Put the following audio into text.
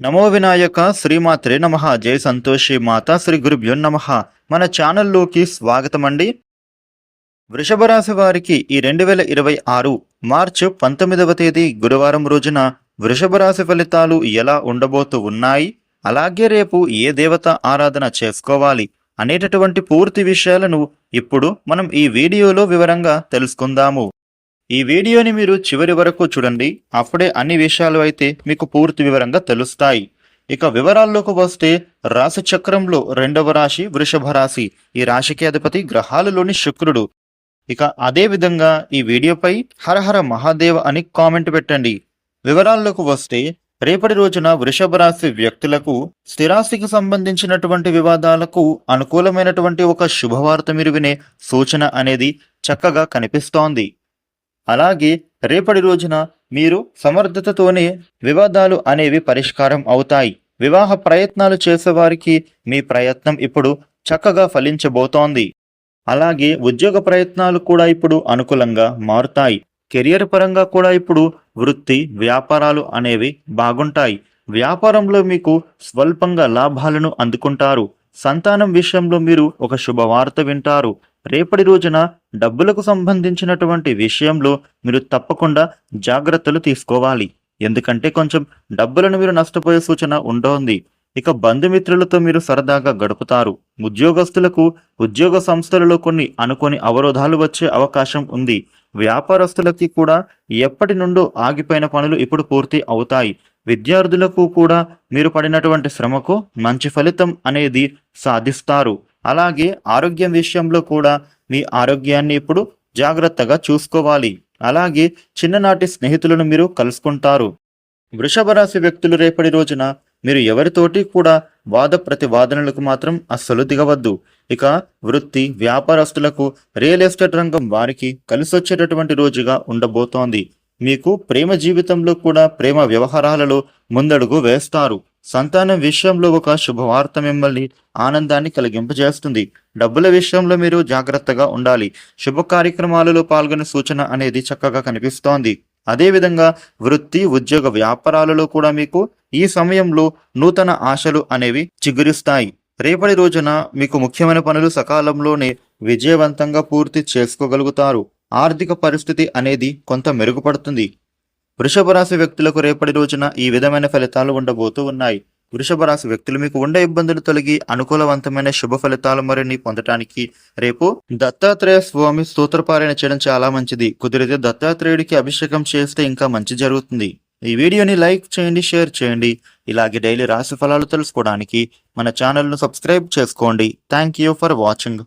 నమో వినాయక శ్రీమాత్రే నమః. జై సంతోషి మాతా శ్రీ గురుభ్యో నమః. మన ఛానల్లోకి స్వాగతం అండి. వృషభ రాశి వారికి ఈ 2026 మార్చి 19వ తేదీ గురువారం రోజున వృషభ రాశి ఫలితాలు ఎలా ఉండబోతూ ఉన్నాయి, అలాగే రేపు ఏ దేవత ఆరాధన చేసుకోవాలి అనేటటువంటి పూర్తి విషయాలను ఇప్పుడు మనం ఈ వీడియోలో వివరంగా తెలుసుకుందాము. ఈ వీడియోని మీరు చివరి వరకు చూడండి, అప్పుడే అన్ని విషయాలు అయితే మీకు పూర్తి వివరంగా తెలుస్తాయి. ఇక వివరాల్లోకి వస్తే రాశి చక్రంలో రెండవ రాశి వృషభ రాశి. ఈ రాశికి అధిపతి గ్రహాలలోని శుక్రుడు. ఇక అదే విధంగా ఈ వీడియోపై హరహర మహాదేవ్ అని కామెంట్ పెట్టండి. వివరాల్లోకి వస్తే రేపటి రోజున వృషభ రాశి వ్యక్తులకు స్థిరాస్తికి సంబంధించినటువంటి వివాదాలకు అనుకూలమైనటువంటి ఒక శుభవార్త మీరు వినే సూచన అనేది చక్కగా కనిపిస్తోంది. అలాగే రేపటి రోజున మీరు సమర్థతతోనే వివాదాలు అనేవి పరిష్కారం అవుతాయి. వివాహ ప్రయత్నాలు చేసేవారికి మీ ప్రయత్నం ఇప్పుడు చక్కగా ఫలించబోతోంది. అలాగే ఉద్యోగ ప్రయత్నాలు కూడా ఇప్పుడు అనుకూలంగా మారుతాయి. కెరియర్ పరంగా కూడా ఇప్పుడు వృత్తి వ్యాపారాలు అనేవి బాగుంటాయి. వ్యాపారంలో మీకు స్వల్పంగా లాభాలను అందుకుంటారు. సంతానం విషయంలో మీరు ఒక శుభవార్త వింటారు. రేపటి రోజున డబ్బులకు సంబంధించినటువంటి విషయంలో మీరు తప్పకుండా జాగ్రత్తలు తీసుకోవాలి. ఎందుకంటే కొంచెం డబ్బులను మీరు నష్టపోయే సూచన ఉంటుంది. ఇక బంధుమిత్రులతో మీరు సరదాగా గడుపుతారు. ఉద్యోగస్తులకు ఉద్యోగ సంస్థలలో కొన్ని అనుకోని అవరోధాలు వచ్చే అవకాశం ఉంది. వ్యాపారస్తులకి కూడా ఎప్పటి నుండో ఆగిపోయిన పనులు ఇప్పుడు పూర్తి అవుతాయి. విద్యార్థులకు కూడా మీరు పడినటువంటి శ్రమకు మంచి ఫలితం అనేది సాధిస్తారు. అలాగే ఆరోగ్యం విషయంలో కూడా మీ ఆరోగ్యాన్ని ఇప్పుడు జాగ్రత్తగా చూసుకోవాలి. అలాగే చిన్ననాటి స్నేహితులను మీరు కలుసుకుంటారు. వృషభ రాశి వ్యక్తులు రేపటి రోజున మీరు ఎవరితోటి కూడా వాద ప్రతివాదనలకు మాత్రం అస్సలు దిగవద్దు. ఇక వృత్తి వ్యాపారస్తులకు రియల్ ఎస్టేట్ రంగం వారికి కలిసొచ్చేటటువంటి రోజుగా ఉండబోతోంది. మీకు ప్రేమ జీవితంలో కూడా ప్రేమ వ్యవహారాలలో ముందడుగు వేస్తారు. సంతానం విషయంలో ఒక శుభవార్త మిమ్మల్ని ఆనందాన్ని కలిగింపజేస్తుంది. డబ్బుల విషయంలో మీరు జాగ్రత్తగా ఉండాలి. శుభ కార్యక్రమాలలో పాల్గొనే సూచన అనేది చక్కగా కనిపిస్తోంది. అదేవిధంగా వృత్తి ఉద్యోగ వ్యాపారాలలో కూడా మీకు ఈ సమయంలో నూతన ఆశలు అనేవి చిగురిస్తాయి. రేపటి రోజున మీకు ముఖ్యమైన పనులు సకాలంలోనే విజయవంతంగా పూర్తి చేసుకోగలుగుతారు. ఆర్థిక పరిస్థితి అనేది కొంత మెరుగుపడుతుంది. వృషభ రాశి వ్యక్తులకు రేపటి రోజున ఈ విధమైన ఫలితాలు ఉండబోతూ ఉన్నాయి. వృషభ రాశి వ్యక్తులు మీకు ఉండే ఇబ్బందులు తొలగి అనుకూలవంతమైన శుభ ఫలితాలు మరిన్ని పొందటానికి రేపు దత్తాత్రేయ స్వామి స్తోత్రపారాయణ చేయడం చాలా మంచిది. కుదిరితే దత్తాత్రేయుడికి అభిషేకం చేస్తే ఇంకా మంచి జరుగుతుంది. ఈ వీడియోని లైక్ చేయండి, షేర్ చేయండి. ఇలాగే డైలీ రాశి ఫలాలు తెలుసుకోవడానికి మన ఛానల్ను సబ్స్క్రైబ్ చేసుకోండి. Thank you for watching.